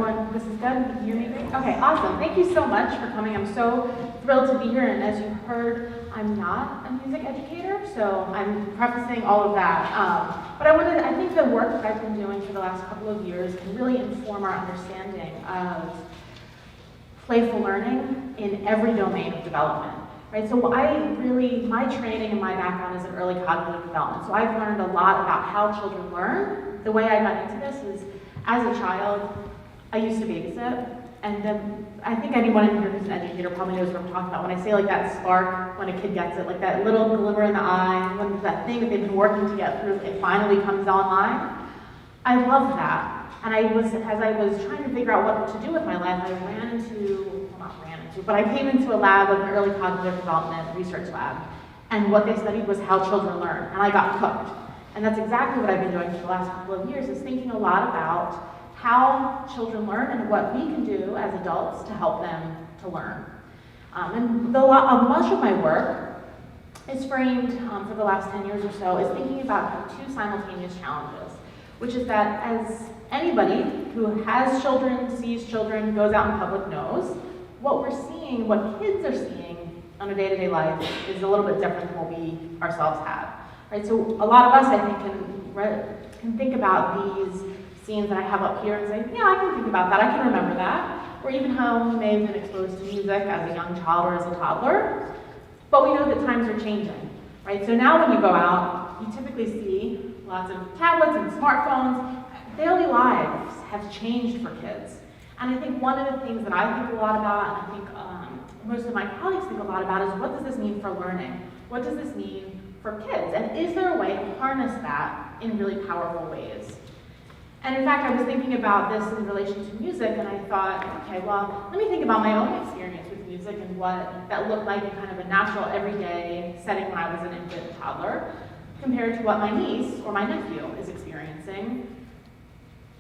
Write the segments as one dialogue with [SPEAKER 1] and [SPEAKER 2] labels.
[SPEAKER 1] everyone, this is good? Can you hear me? Okay, awesome. Thank you so much for coming. I'm so thrilled to be here, and as you heard, I'm not a music educator, so I'm prefacing all of that. But I think the work that I've been doing for the last couple of years can really inform our understanding of playful learning in every domain of development. Right, so my training and my background is in early cognitive development. So I've learned a lot about how children learn. The way I got into this is, as a child, I used to babysit. And then I think anyone in here who's an educator probably knows what I'm talking about. When I say like that spark, when a kid gets it, like that little glimmer in the eye, when that thing that they've been working to get through, it finally comes online. I love that. And as I was trying to figure out what to do with my life, but I came into a lab of an early cognitive development research lab, and what they studied was how children learn, and I got hooked. And that's exactly what I've been doing for the last couple of years, is thinking a lot about how children learn and what we can do as adults to help them to learn. Much of my work is framed for the last 10 years or so is thinking about two simultaneous challenges, which is that as anybody who has children, sees children, goes out in public knows, what we're seeing, what kids are seeing on a day-to-day life is a little bit different than what we ourselves have. Right? So a lot of us, I think, can think about these scenes that I have up here and say, yeah, I can think about that, I can remember that. Or even how we may have been exposed to music as a young child or as a toddler. But we know that times are changing. Right? So now when you go out, you typically see lots of tablets and smartphones. Daily lives have changed for kids. And I think one of the things that I think a lot about, and I think most of my colleagues think a lot about, is what does this mean for learning? What does this mean for kids? And is there a way to harness that in really powerful ways? And in fact, I was thinking about this in relation to music, and I thought, okay, well, let me think about my own experience with music and what that looked like in kind of a natural, everyday setting when I was an infant and toddler, compared to what my niece or my nephew is experiencing.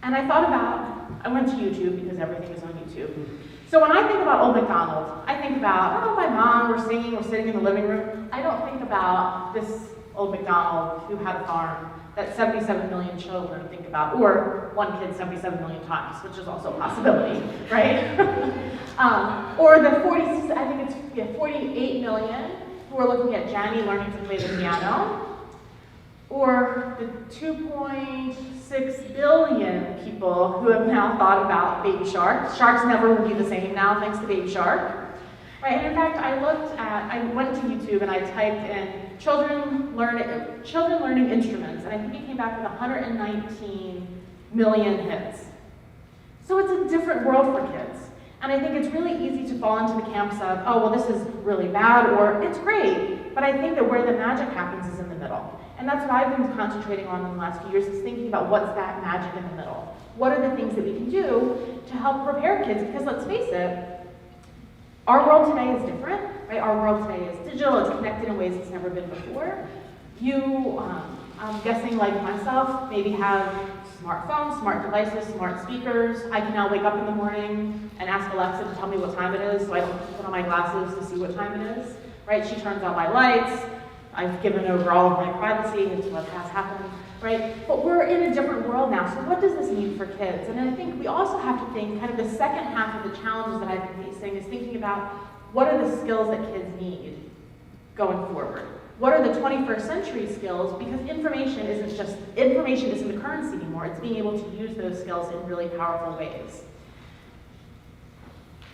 [SPEAKER 1] And I thought about, I went to YouTube because everything is on YouTube. So when I think about Old MacDonald, I think about, oh, my mom, we're singing, we're sitting in the living room. I don't think about this Old MacDonald who had a farm that 77 million children think about, or one kid 77 million times, which is also a possibility, right? Or the 48 million who are looking at Janny learning to play the piano. Or the 2.6 billion people who have now thought about Baby Shark. Sharks never will be the same now, thanks to Baby Shark. Right, and in fact, I went to YouTube and I typed in children learning instruments, and I think it came back with 119 million hits. So it's a different world for kids. And I think it's really easy to fall into the camps of, oh, well, this is really bad, or it's great. But I think that where the magic happens is in the middle. And that's what I've been concentrating on in the last few years, is thinking about what's that magic in the middle. What are the things that we can do to help prepare kids? Because let's face it, our world today is different, right? Our world today is digital, it's connected in ways it's never been before. You, I'm guessing like myself, maybe have smartphones, smart devices, smart speakers. I can now wake up in the morning and ask Alexa to tell me what time it is, so I don't have to put on my glasses to see what time it is, right? She turns on my lights. I've given over all of my privacy, it's what has happened, right? But we're in a different world now, so what does this mean for kids? And I think we also have to think, kind of the second half of the challenges that I've been facing is thinking about what are the skills that kids need going forward? What are the 21st century skills? Because information isn't the currency anymore, it's being able to use those skills in really powerful ways.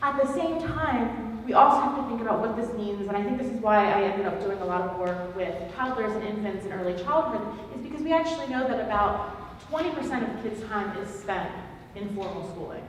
[SPEAKER 1] At the same time, we also have to think about what this means, and I think this is why I ended up doing a lot of work with toddlers and infants in early childhood, is because we actually know that about 20% of kids' time is spent in formal schooling.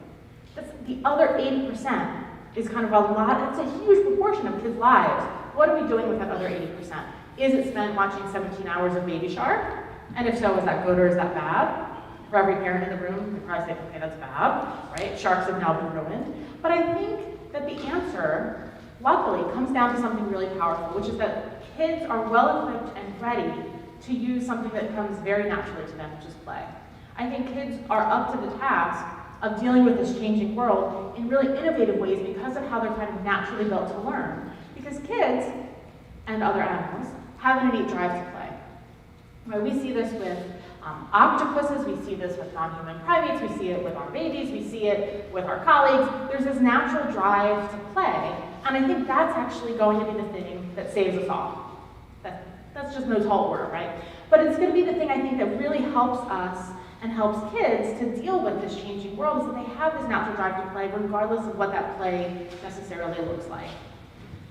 [SPEAKER 1] That's the other 80% is kind of a lot, it's a huge proportion of kids' lives. What are we doing with that other 80%? Is it spent watching 17 hours of Baby Shark? And if so, is that good or is that bad? For every parent in the room, they probably say, okay, that's bad, right? Sharks have now been ruined. But I think that the answer, luckily, comes down to something really powerful, which is that kids are well-equipped and ready to use something that comes very naturally to them, which is play. I think kids are up to the task of dealing with this changing world in really innovative ways because of how they're kind of naturally built to learn. Because kids, and other animals, have an innate drive to play. Right? We see this with octopuses, we see this with non-human primates, we see it with our babies, we see it with our colleagues. There's this natural drive to play, and I think that's actually going to be the thing that saves us all. That's just no tall order, right? But it's going to be the thing I think that really helps us and helps kids to deal with this changing world, is that they have this natural drive to play regardless of what that play necessarily looks like.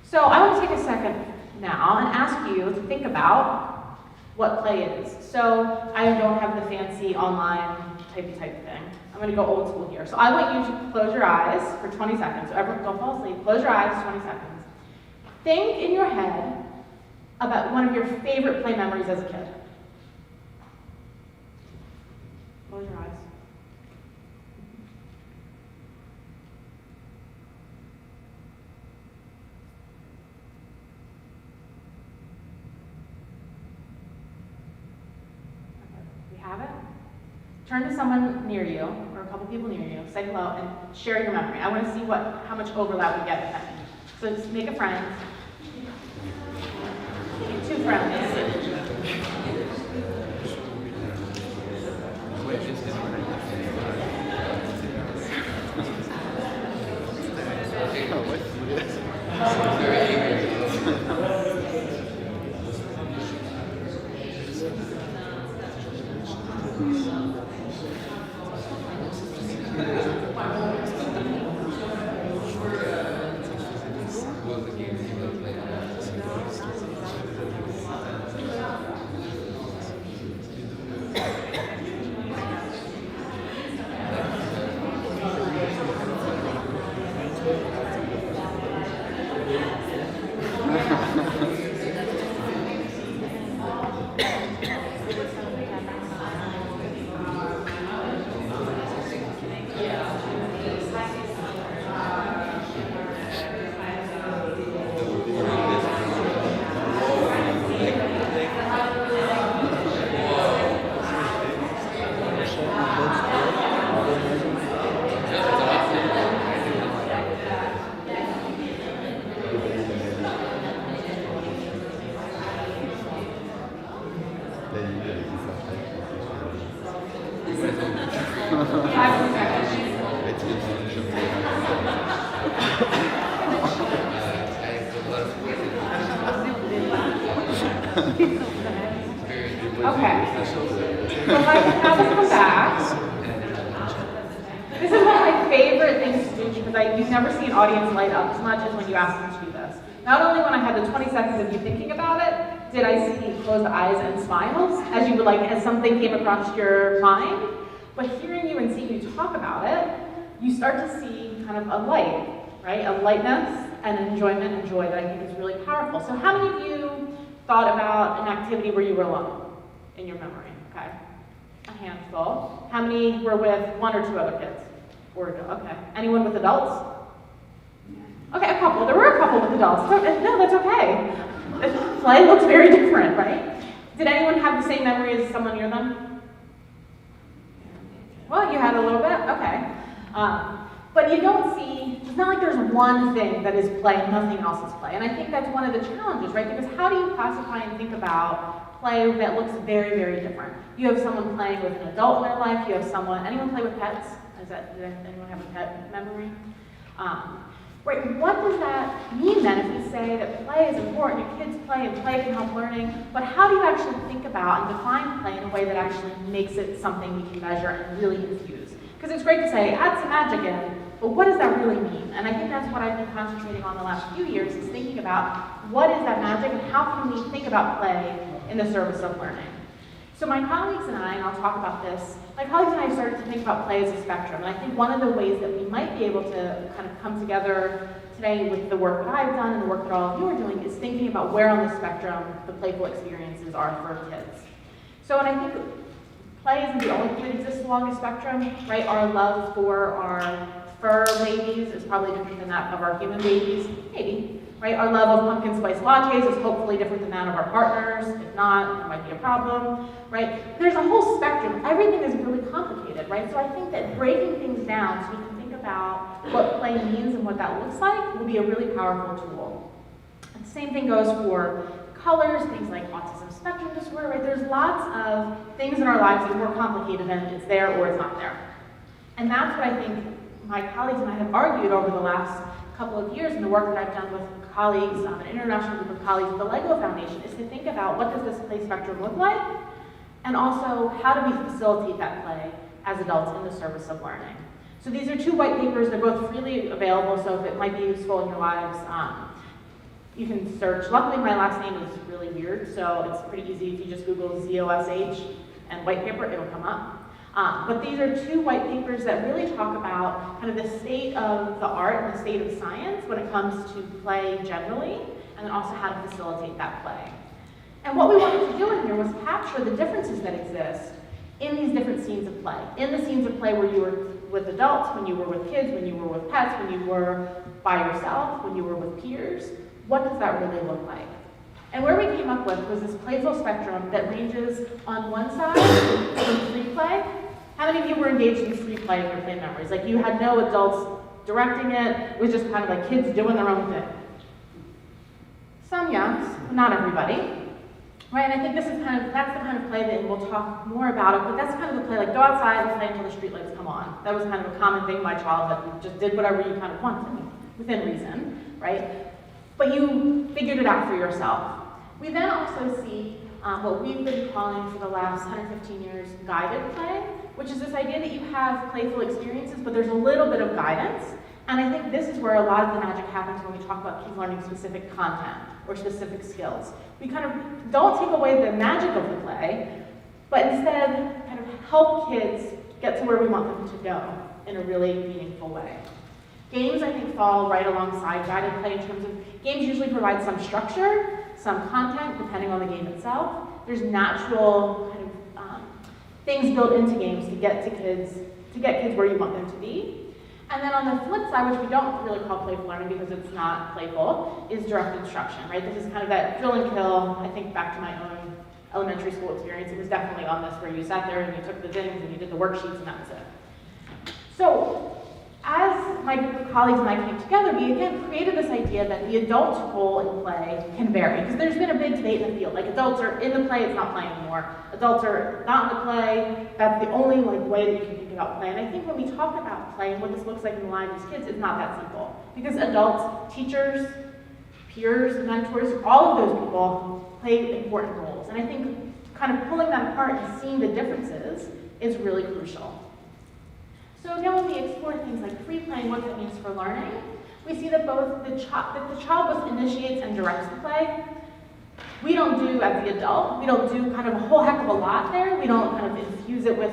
[SPEAKER 1] So I want to take a second now and ask you to think about what play is. So I don't have the fancy online type thing. I'm going to go old school here. So I want you to close your eyes for 20 seconds. So everyone, don't fall asleep. Close your eyes, 20 seconds. Think in your head about one of your favorite play memories as a kid. Close your eyes. We have it? Turn to someone near you, or a couple people near you, say hello, and share your memory. I want to see how much overlap we get with that. So just make a friend. Make 2 friends. Okay. So if I can have us come back. This is one of my favorite things to do because you never see an audience light up as much as when you ask them to do this. Not only when I had the 20 seconds of you thinking about it, did I see closed eyes and smiles as you would as something came across your mind, but hearing you and seeing you talk about it, you start to see kind of a light, right? A lightness and an enjoyment and joy that I think is really powerful. So how many of you thought about an activity where you were alone in your memory? Okay. A handful. How many were with 1 or 2 other kids? Okay. Anyone with adults? Okay, a couple. There were a couple with adults. No, that's okay. Play looks very different, right? Did anyone have the same memory as someone near them? Well, you had a little bit? Okay. But you don't see, it's not like there's one thing that is play and nothing else is play. And I think that's one of the challenges, right? Because how do you classify and think about play that looks very, very different? You have someone playing with an adult in their life. You have anyone play with pets? Does anyone have a pet memory? Right, what does that mean then if we say that play is important, and kids play and play can help learning, but how do you actually think about and define play in a way that actually makes it something we can measure and really infuse? Because it's great to say, add some magic in, but what does that really mean? And I think that's what I've been concentrating on the last few years, is thinking about what is that magic and how can we think about play in the service of learning. So my colleagues and I'll talk about this, my colleagues and I started to think about play as a spectrum, and I think one of the ways that we might be able to kind of come together today with the work that I've done and the work that all of you are doing is thinking about where on the spectrum the playful experiences are for kids. So, and I think play isn't the only thing that exists along the spectrum, right? Our love for our fur babies is probably different than that of our human babies, maybe. Right? Our love of pumpkin spice lattes is hopefully different than that of our partners. If not, it might be a problem, right? There's a whole spectrum. Everything is really complicated, right? So I think that breaking things down so we can think about what play means and what that looks like will be a really powerful tool. And the same thing goes for colors, things like autism spectrum disorder. were, right, there's lots of things in our lives that are more complicated than it's there or it's not there. And that's what I think my colleagues and I have argued over the last couple of years in the work that I've done with colleagues, an international group of colleagues at the LEGO Foundation, is to think about what does this play spectrum look like, and also how do we facilitate that play as adults in the service of learning. So these are two white papers. They're both freely available, so if it might be useful in your lives, you can search. Luckily, my last name is really weird, so it's pretty easy. If you just Google Z-O-S-H and white paper, it'll come up. But these are two white papers that really talk about kind of the state of the art and the state of science when it comes to play generally, and then also how to facilitate that play. And what we wanted to do in here was capture the differences that exist in these different scenes of play. In the scenes of play where you were with adults, when you were with kids, when you were with pets, when you were by yourself, when you were with peers, what does that really look like? And where we came up with was this playful spectrum that ranges on one side from free play. How many of you were engaged in free play in your play memories? Like you had no adults directing it, it was just kind of like kids doing their own thing. Some yes, but not everybody. Right, and I think this is that's the kind of play that we'll talk more about it, but that's kind of the play, like go outside and play until the street lights come on. That was kind of a common thing in my childhood. You just did whatever you kind of wanted, within reason, right? But you figured it out for yourself. We then also see what we've been calling for the last 10 or 15 years guided play, which is this idea that you have playful experiences, but there's a little bit of guidance. And I think this is where a lot of the magic happens when we talk about kids learning specific content or specific skills. We kind of don't take away the magic of the play, but instead kind of help kids get to where we want them to go in a really meaningful way. Games, I think, fall right alongside guided play in terms of games usually provide some structure, some content, depending on the game itself. There's natural kind of things built into games to get kids where you want them to be. And then on the flip side, which we don't really call playful learning because it's not playful, is direct instruction, right? This is kind of that drill and kill. I think back to my own elementary school experience, it was definitely on this where you sat there and you took the things and you did the worksheets and that was it. So as my group of colleagues and I came together, we again created this idea that the adult's role in play can vary, because there's been a big debate in the field. Like adults are in the play, it's not play anymore. Adults are not in the play, that's the only way that you can think about play. And I think when we talk about play and what this looks like in the lives of kids, it's not that simple. Because adults, teachers, peers, mentors, all of those people play important roles. And I think kind of pulling that apart and seeing the differences is really crucial. So again, when we explore things like free play and what that means for learning, we see that both the child both initiates and directs the play. We don't do, as the adult, we don't do kind of a whole heck of a lot there. We don't kind of infuse it with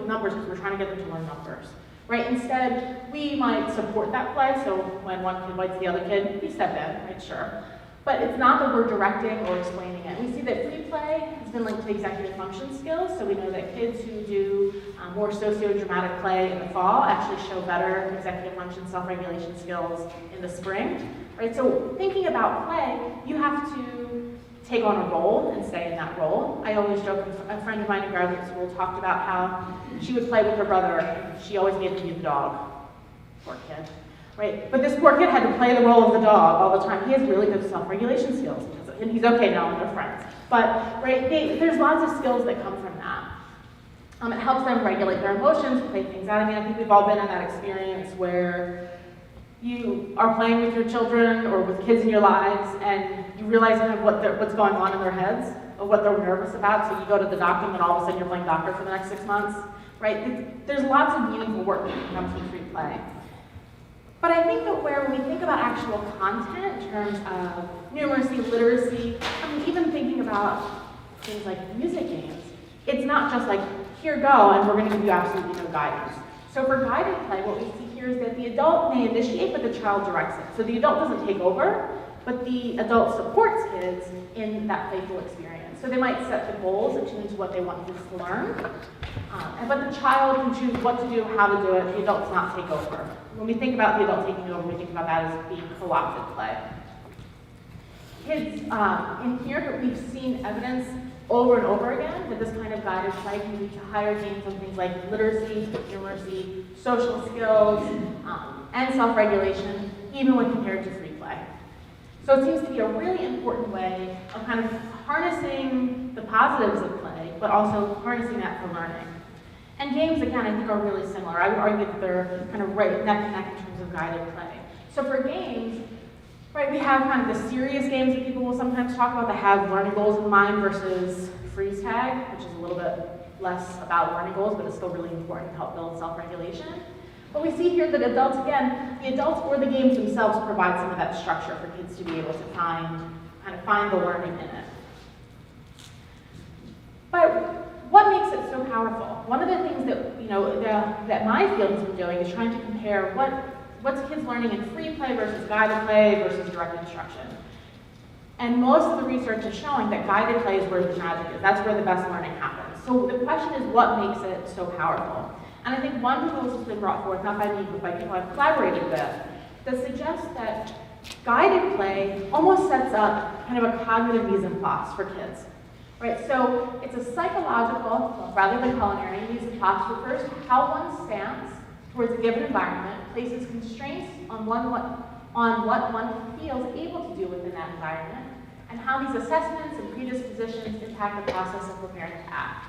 [SPEAKER 1] numbers because we're trying to get them to learn numbers, right? Instead, we might support that play. So when one kid invites the other kid, we step in, right? Sure. But it's not that we're directing or explaining it. We see that free play has been linked to executive function skills, so we know that kids who do more socio-dramatic play in the fall actually show better executive function, self-regulation skills in the spring, right? So thinking about play, you have to take on a role and stay in that role. I always joke, a friend of mine in graduate school talked about how she would play with her brother, and she always made him be the dog. Poor kid. Right? But this poor kid had to play the role of the dog all the time. He has really good self-regulation skills, and he's okay now and they're friends. But right, there's lots of skills that come from that. It helps them regulate their emotions, play things out. I mean, I think we've all been in that experience where you are playing with your children or with kids in your lives, and you realize kind of what's going on in their heads, or what they're nervous about. So you go to the doctor, and then all of a sudden you're playing doctor for the next 6 months. Right? There's lots of meaningful work that comes from free play. But I think that when we think about actual content in terms of numeracy, literacy, I mean, even thinking about things like music games, it's not just like, here go, and we're going to give you absolutely no guidance. So for guided play, what we see here is that the adult may initiate, but the child directs it. So the adult doesn't take over, but the adult supports kids in that playful experience. So they might set the goals and tune into what they want kids to learn, but the child can choose what to do, how to do it. The adult does not take over. When we think about the adult taking over, we think about that as being co-opted play. Kids, in here, we've seen evidence over and over again that this kind of guided play can lead to higher gains on things like literacy, numeracy, social skills, and self-regulation, even when compared to free play. So it seems to be a really important way of kind of harnessing the positives of play, but also harnessing that for learning. And games, again, I think are really similar. I would argue that they're kind of right neck and neck in terms of guided play. So for games, right, we have kind of the serious games that people will sometimes talk about that have learning goals in mind versus freeze tag, which is a little bit less about learning goals, but it's still really important to help build self-regulation. But we see here that adults, again, the adults or the games themselves provide some of that structure for kids to be able to find the learning in it. But what makes it so powerful? One of the things that that my field has been doing is trying to compare what's kids learning in free play versus guided play versus direct instruction. And most of the research is showing that guided play is where the magic is. That's where the best learning happens. So the question is, what makes it so powerful? And I think one proposal has been brought forth, not by me, but by people I've collaborated with, that suggests that guided play almost sets up kind of a cognitive mise en place for kids. Right, so it's a psychological, well, rather than culinary, mise en place refers to how one stands towards a given environment, places constraints on what one feels able to do within that environment, and how these assessments and predispositions impact the process of preparing to act.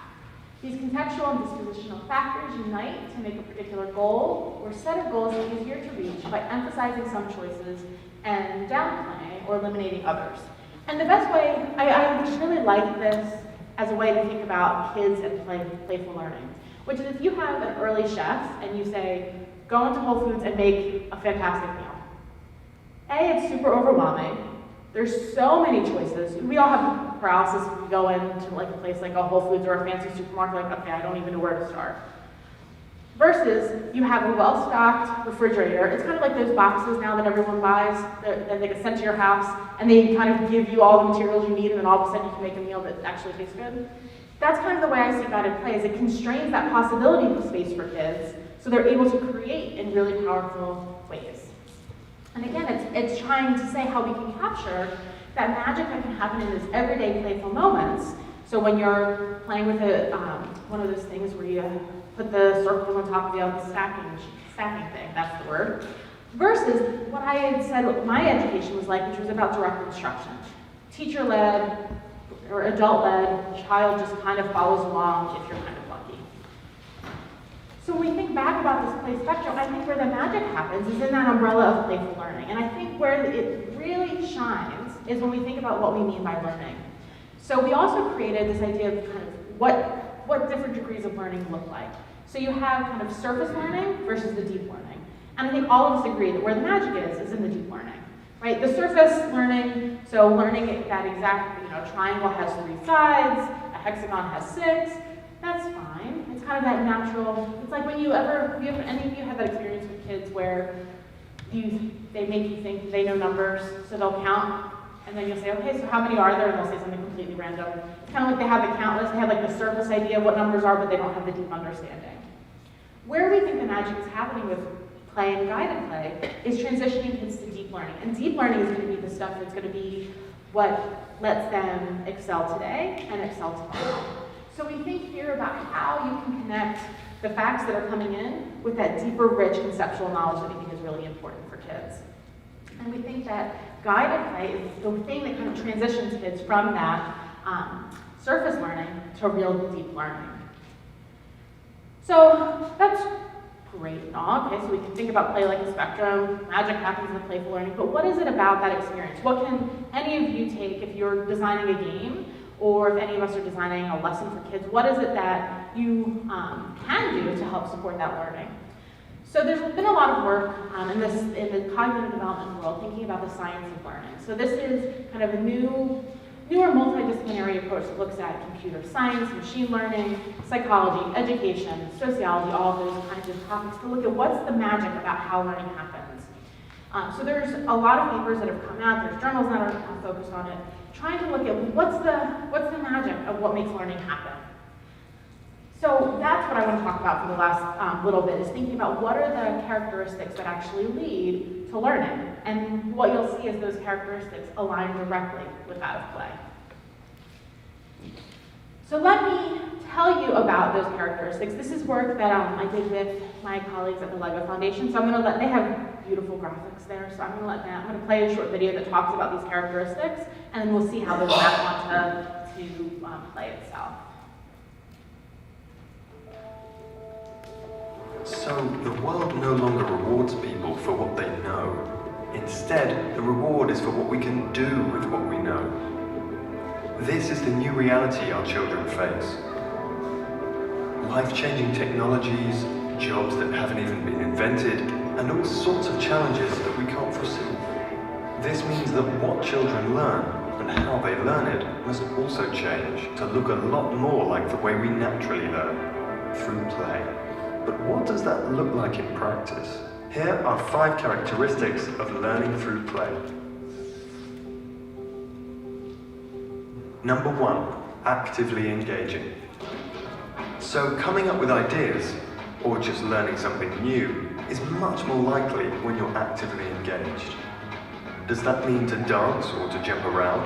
[SPEAKER 1] These contextual and dispositional factors unite to make a particular goal or set of goals easier to reach by emphasizing some choices and downplaying or eliminating others. And the best way, I just really like this as a way to think about kids and playful learning, which is if you have an early chef and you say, go into Whole Foods and make a fantastic meal. A, it's super overwhelming. There's so many choices. We all have paralysis if we go into like a place like a Whole Foods or a fancy supermarket, like, okay, I don't even know where to start. Versus, you have a well-stocked refrigerator. It's kind of like those boxes now that everyone buys that they get sent to your house, and they kind of give you all the materials you need, and then all of a sudden you can make a meal that actually tastes good. That's kind of the way I see guided play, is it constrains that possibility of space for kids, so they're able to create in really powerful ways. And again, it's trying to say how we can capture that magic that can happen in those everyday playful moments. So when you're playing with one of those things where you put the circle on top of the stacking thing, that's the word, versus what I had said my education was like, which was about direct instruction. Teacher-led or adult-led, child just kind of follows along if you're kind of lucky. So when we think back about this play spectrum, I think where the magic happens is in that umbrella of playful learning. And I think where it really shines is when we think about what we mean by learning. So we also created this idea of kind of what different degrees of learning look like. So you have kind of surface learning versus the deep learning. And I think all of us agree that where the magic is in the deep learning. Right? The surface learning, so learning that exact, triangle has 3 sides, a hexagon has 6, that's fine. It's kind of that natural, it's like when any of you have that experience with kids where they make you think they know numbers, so they'll count, and then you'll say, okay, so how many are there? And they'll say something completely random. It's kind of like they have the count list, they have like the surface idea of what numbers are, but they don't have the deep understanding. Where we think the magic is happening with play and guided play is transitioning kids to deep learning. And deep learning is going to be the stuff that's going to be what lets them excel today and excel tomorrow. So we think here about how you can connect the facts that are coming in with that deeper, rich conceptual knowledge that we think is really important for kids. And we think that guided play is the thing that kind of transitions kids from that surface learning to real deep learning. So that's great and all. Okay, so we can think about play like a spectrum, magic happens in playful learning, but what is it about that experience? What can any of you take if you're designing a game, or if any of us are designing a lesson for kids, what is it that you can do to help support that learning? So there's been a lot of work in the cognitive development world thinking about the science of learning. So this is kind of a newer multidisciplinary approach that looks at computer science, machine learning, psychology, education, sociology, all of those kinds of topics to look at what's the magic about how learning happens. So there's a lot of papers that have come out, there's journals that are focused on it, trying to look at what's the magic of what makes learning happen. So that's what I want to talk about for the last little bit, is thinking about what are the characteristics that actually lead to learning. And what you'll see is those characteristics align directly with that of play. So let me tell you about those characteristics. This is work that I did with my colleagues at the LEGO Foundation. So I'm going to they have beautiful graphics there, so I'm gonna play a short video that talks about these characteristics, and then we'll see how those map onto play itself.
[SPEAKER 2] So the world no longer rewards people for what they know. Instead, the reward is for what we can do with what we know. This is the new reality our children face. Life-changing technologies, jobs that haven't even been invented, and all sorts of challenges that we can't foresee. This means that what children learn and how they learn it must also change to look a lot more like the way we naturally learn, through play. But what does that look like in practice? Here are 5 characteristics of learning through play. Number 1, actively engaging. So coming up with ideas, or just learning something new, is much more likely when you're actively engaged. Does that mean to dance or to jump around?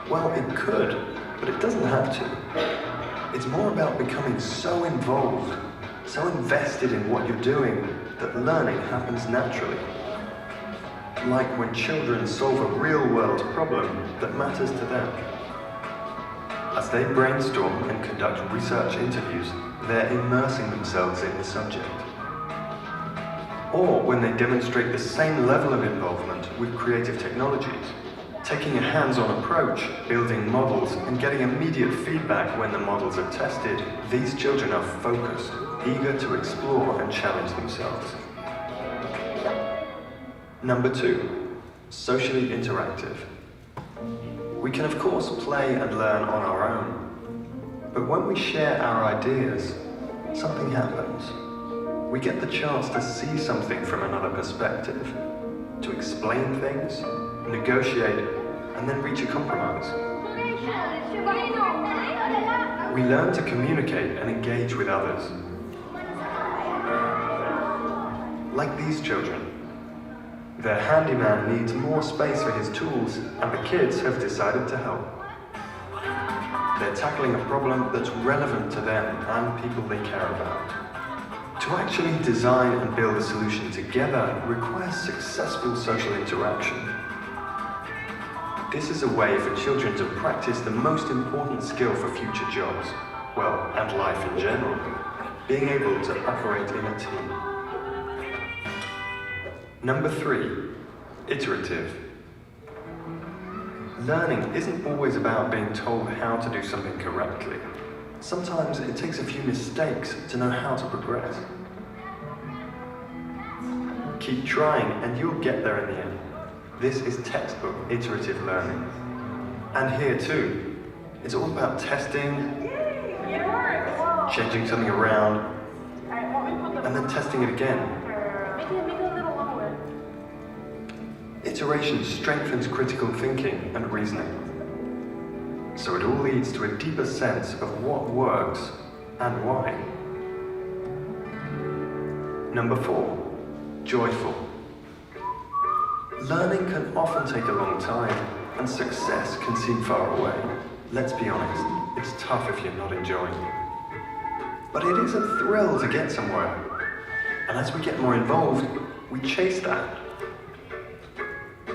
[SPEAKER 2] Well, it could, but it doesn't have to. It's more about becoming so involved, so invested in what you're doing, that learning happens naturally. Like when children solve a real-world problem that matters to them. As they brainstorm and conduct research interviews, they're immersing themselves in the subject. Or when they demonstrate the same level of involvement with creative technologies, taking a hands-on approach, building models, and getting immediate feedback when the models are tested, these children are focused, eager to explore and challenge themselves. Number 2, socially interactive. We can of course play and learn on our own, but when we share our ideas, something happens. We get the chance to see something from another perspective, to explain things, negotiate, and then reach a compromise. We learn to communicate and engage with others. Like these children. Their handyman needs more space for his tools, and the kids have decided to help. They're tackling a problem that's relevant to them and people they care about. To actually design and build a solution together requires successful social interaction. This is a way for children to practice the most important skill for future jobs, well, and life in general, being able to operate in a team. Number 3, iterative. Learning isn't always about being told how to do something correctly. Sometimes it takes a few mistakes to know how to progress. Keep trying and you'll get there in the end. This is textbook iterative learning. And here too, it's all about testing, changing something around, and then testing it again. Iteration strengthens critical thinking and reasoning. So it all leads to a deeper sense of what works and why. Number 4, joyful. Learning can often take a long time, and success can seem far away. Let's be honest, it's tough if you're not enjoying it. But it is a thrill to get somewhere. And as we get more involved, we chase that.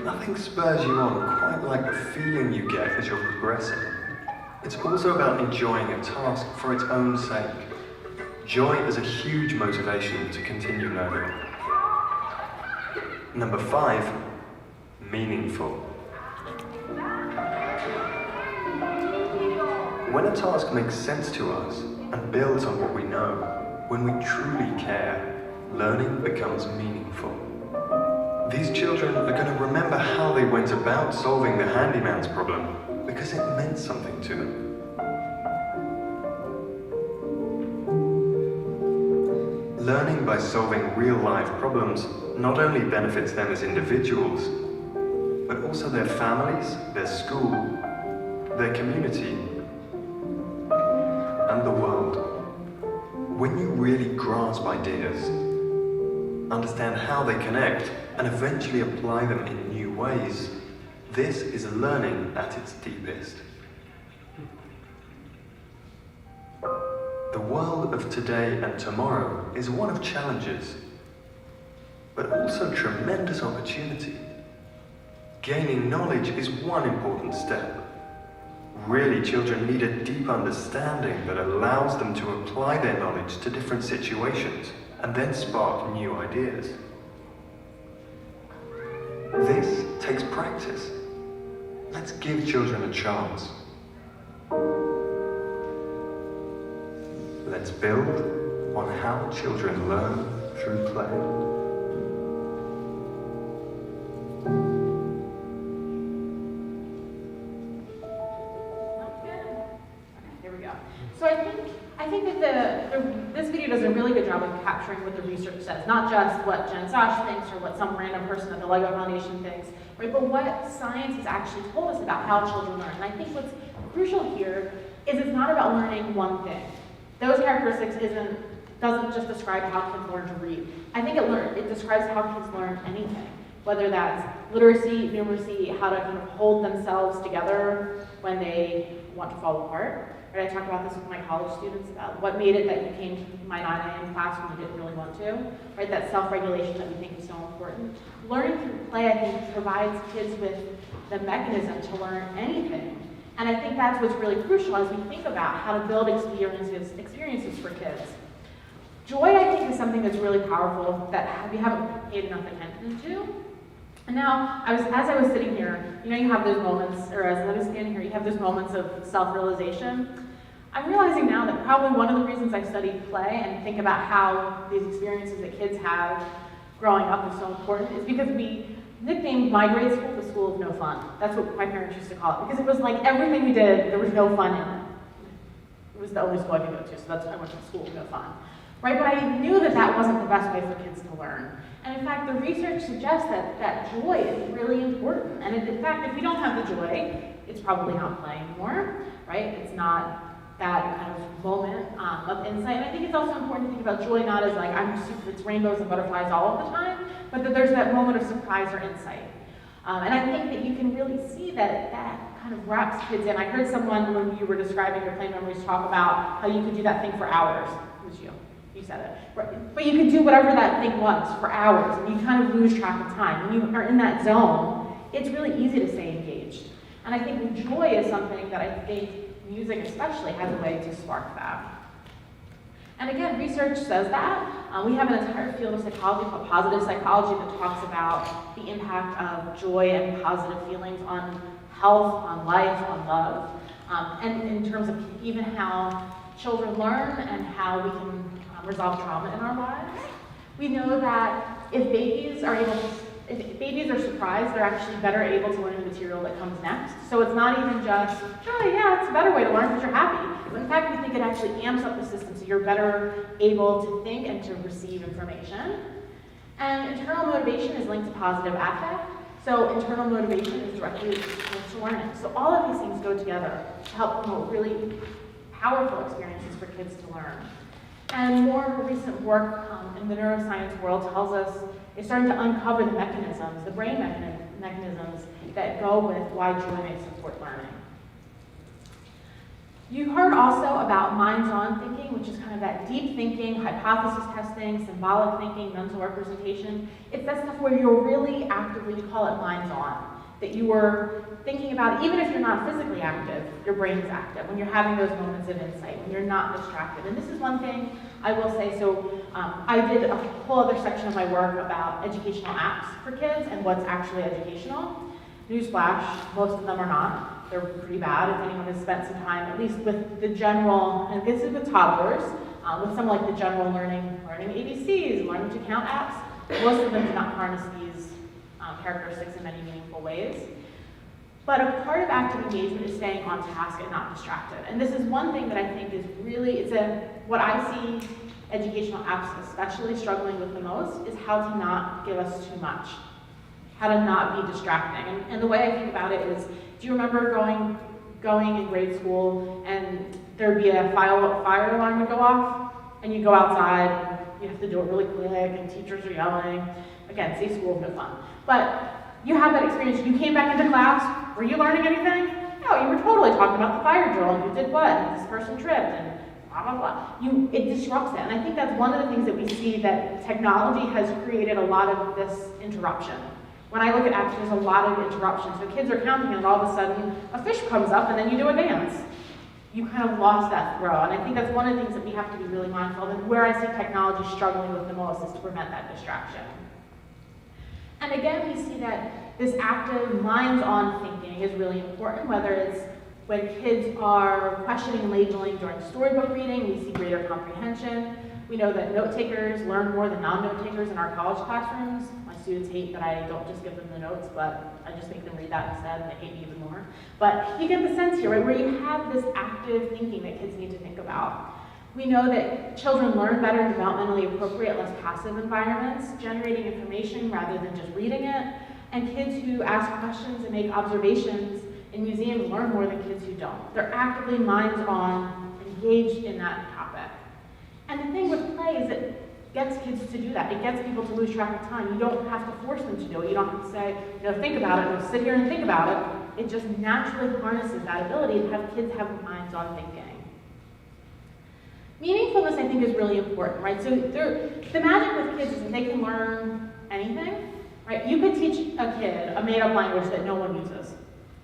[SPEAKER 2] Nothing spurs you on quite like the feeling you get as you're progressing. It's also about enjoying a task for its own sake. Joy is a huge motivation to continue learning. Number 5, meaningful. When a task makes sense to us and builds on what we know, when we truly care, learning becomes meaningful. These children are going to remember how they went about solving the handyman's problem because it meant something to them. Learning by solving real-life problems not only benefits them as individuals, but also their families, their school, their community, and the world. When you really grasp ideas, understand how they connect, and eventually apply them in new ways, this is learning at its deepest. The world of today and tomorrow is one of challenges. but also tremendous opportunity. Gaining knowledge is one important step. Really, children need a deep understanding that allows them to apply their knowledge to different situations and then spark new ideas. This takes practice. Let's give children a chance. Let's build on how children learn through play.
[SPEAKER 1] So I think that this video does a really good job of capturing what the research says, not just what M.Zosh thinks or what some random person at the LEGO Foundation thinks, right? But what science has actually told us about how children learn. And I think what's crucial here is it's not about learning one thing. Those characteristics doesn't just describe how kids learn to read. I think it describes how kids learn anything, whether that's literacy, numeracy, how to kind of hold themselves together when they want to fall apart. Right, I talk about this with my college students about what made it that you came to my 9 a.m. class when you didn't really want to, right? That self-regulation that we think is so important. Learning through play, I think, provides kids with the mechanism to learn anything. And I think that's what's really crucial as we think about how to build experiences for kids. Joy, I think, is something that's really powerful that we haven't paid enough attention to. And now, as I was sitting here, you have those moments, or as I was standing here, you have those moments of self-realization. I'm realizing now that probably one of the reasons I studied play and think about how these experiences that kids have growing up is so important is because we nicknamed my grade school the school of no fun. That's what my parents used to call it, because it was like everything we did, there was no fun in it. It was the only school I could go to, so that's why I went to the school of no fun. Right, but I knew that that wasn't the best way for kids to learn. And in fact, the research suggests that joy is really important. And in fact, if we don't have the joy, it's probably not play anymore, right? It's not that kind of moment of insight. And I think it's also important to think about joy not as like, it's rainbows and butterflies all of the time, but that there's that moment of surprise or insight. And I think that you can really see that kind of wraps kids in. I heard someone, when you were describing your play memories, talk about how you could do that thing for hours. It was you. You said it. Right. But you could do whatever that thing was for hours, and you kind of lose track of time. When you are in that zone, it's really easy to stay engaged. And I think joy is something that I think music especially has a way to spark that. And again, research says that. We have an entire field of psychology called positive psychology that talks about the impact of joy and positive feelings on health, on life, on love, and in terms of even how children learn and how we can resolve trauma in our lives. We know that if babies are surprised, they're actually better able to learn the material that comes next. So it's not even just, oh yeah, it's a better way to learn because you're happy. But in fact, we think it actually amps up the system so you're better able to think and to receive information. And internal motivation is linked to positive affect. So internal motivation is directly linked to learning. So all of these things go together to help promote really powerful experiences for kids to learn. And more recent work in the neuroscience world tells us it's starting to uncover the mechanisms, the brain mechanisms that go with why joy makes us worth learning. You heard also about minds-on thinking, which is kind of that deep thinking, hypothesis testing, symbolic thinking, mental representation. It's that stuff where you're really actively, you call it minds-on, that you were thinking about, even if you're not physically active, your brain is active, when you're having those moments of insight, when you're not distracted. And this is one thing I will say, so I did a whole other section of my work about educational apps for kids and what's actually educational. Newsflash, most of them are not. They're pretty bad. If anyone has spent some time, at least with the general, and this is with toddlers, with some like the general learning ABCs, learning to count apps, most of them do not harness these characteristics in many meaningful ways. But a part of active engagement is staying on task and not distracted. And this is one thing that I think is really, what I see educational apps especially struggling with the most is how to not give us too much, how to not be distracting. And the way I think about it is, do you remember going in grade school and there'd be a fire alarm would go off, and you go outside, and you have to do it really quick, and teachers are yelling. Again, say school is no fun. But you have that experience. You came back into class. Were you learning anything? No, you were totally talking about the fire drill and who did what, and this person tripped, and blah, blah, blah. It disrupts it. And I think that's one of the things that we see that technology has created a lot of this interruption. When I look at apps, there's a lot of interruption. So kids are counting and all of a sudden a fish comes up and then you do a dance. You kind of lost that throw. And I think that's one of the things that we have to be really mindful of, and where I see technology struggling with the most is to prevent that distraction. And again, we see that this active minds-on thinking is really important, whether it's when kids are questioning and labeling during storybook reading, we see greater comprehension. We know that note takers learn more than non-note takers in our college classrooms. My students hate that I don't just give them the notes, but I just make them read that instead, and they hate me even more. But you get the sense here, right, where you have this active thinking that kids need to think about. We know that children learn better in developmentally appropriate, less passive environments, generating information rather than just reading it. And kids who ask questions and make observations in museums learn more than kids who don't. They're actively minds-on, engaged in that topic. And the thing with play is it gets kids to do that. It gets people to lose track of time. You don't have to force them to do it. You don't have to say, think about it, or sit here and think about it. It just naturally harnesses that ability to have kids have minds-on thinking. Meaningfulness, I think, is really important, right? So the magic with kids is that they can learn anything, right? You could teach a kid a made-up language that no one uses,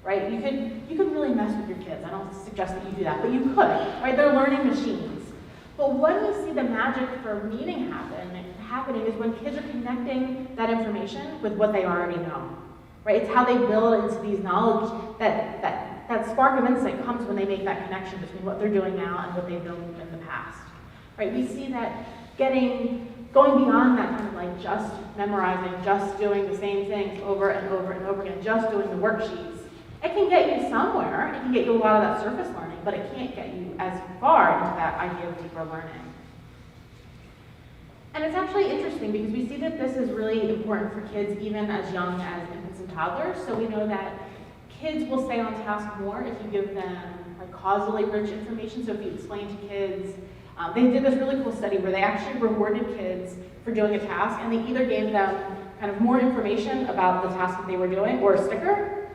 [SPEAKER 1] right? You could really mess with your kids. I don't suggest that you do that, but you could, right? They're learning machines. But when we see the magic for meaning happening is when kids are connecting that information with what they already know, right? It's how they build into these knowledge that spark of insight comes when they make that connection between what they're doing now and what they've done in the past, right? We see that going beyond that kind of like just memorizing, just doing the same things over and over and over again, just doing the worksheets. It can get you somewhere. It can get you a lot of that surface learning, but it can't get you as far into that idea of deeper learning. And it's actually interesting because we see that this is really important for kids even as young as infants and toddlers. So we know that kids will stay on task more if you give them like causally rich information. So if you explain to kids, they did this really cool study where they actually rewarded kids for doing a task, and they either gave them kind of more information about the task that they were doing or a sticker.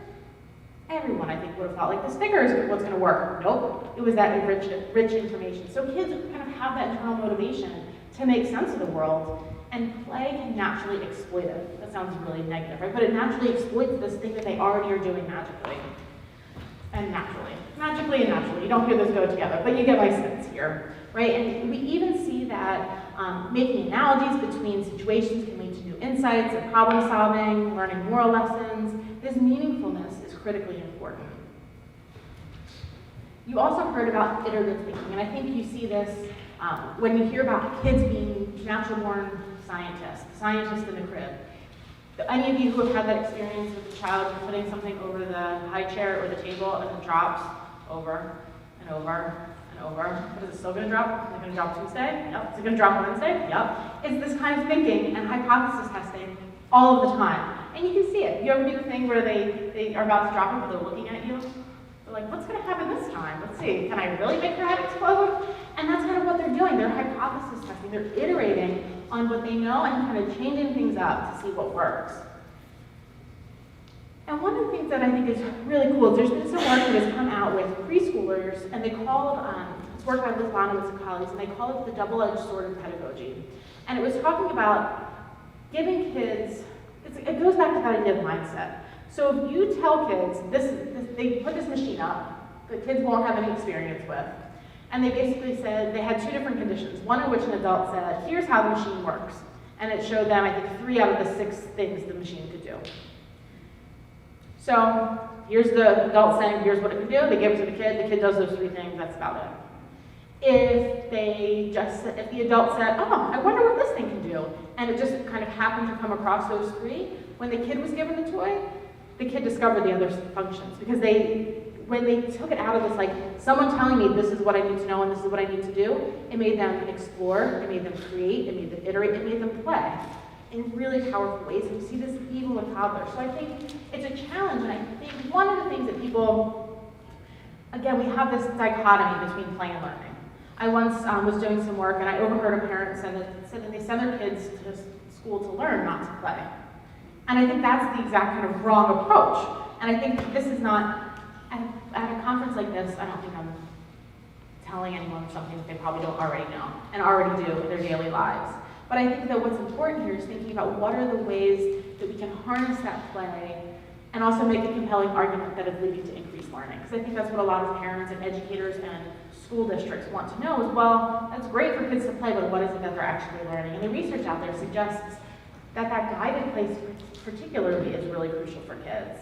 [SPEAKER 1] Everyone, I think, would have thought, like, the sticker is what's going to work. Nope. It was that rich information. So kids kind of have that internal motivation to make sense of the world, and play can naturally exploit it. That sounds really negative, right? But it naturally exploits this thing that they already are doing magically. And naturally. Magically and naturally. You don't hear those go together, but you get my sense here, right? And we even see that making analogies between situations can lead to new insights and problem solving, learning moral lessons. This meaningfulness is critically important. You also heard about iterative thinking, and I think you see this when you hear about kids being natural-born scientists in the crib. Any of you who have had that experience with a child putting something over the high chair or the table and it drops over and over and over? But is it still going to drop? Is it going to drop Tuesday? Yep. Is it going to drop Wednesday? Yep. It's this kind of thinking and hypothesis testing all of the time. And you can see it. You ever do the thing where they are about to drop it, but they're looking at you? They're like, what's going to happen this time? Let's see. Can I really make their head explode? And that's kind of what they're doing. They're hypothesis testing. They're iterating on what they know and kind of changing things up to see what works. And one of the things that I think is really cool is there's been some work that has come out with preschoolers, and they called, it's work by Liz Bonowitz and colleagues, and they call it the double-edged sword of pedagogy. And it was talking about giving kids, it goes back to that idea of mindset. So if you tell kids, they put this machine up that kids won't have any experience with, and they basically said they had two different conditions, one in which an adult said, here's how the machine works. And it showed them, I think, 3 out of the 6 things the machine could do. So here's the adult saying, here's what it can do. They give it to the kid does those 3 things, that's about it. If the adult said, oh, I wonder what this thing can do, and it just kind of happened to come across those 3, when the kid was given the toy, the kid discovered the other functions, because when they took it out of this, like, someone telling me this is what I need to know and this is what I need to do, it made them explore, it made them create, it made them iterate, it made them play in really powerful ways. And we see this even with toddlers. So I think it's a challenge, and I think one of the things that people, again, we have this dichotomy between play and learning. I once was doing some work, and I overheard a parent say that they send their kids to school to learn, not to play. And I think that's the exact kind of wrong approach. And I think this is not, at a conference like this, I don't think I'm telling anyone something that they probably don't already know and already do in their daily lives. But I think that what's important here is thinking about what are the ways that we can harness that play and also make a compelling argument that is leading to increased learning. Because I think that's what a lot of parents and educators and school districts want to know is, well, that's great for kids to play, but what is it that they're actually learning? And the research out there suggests that that guided play particularly is really crucial for kids.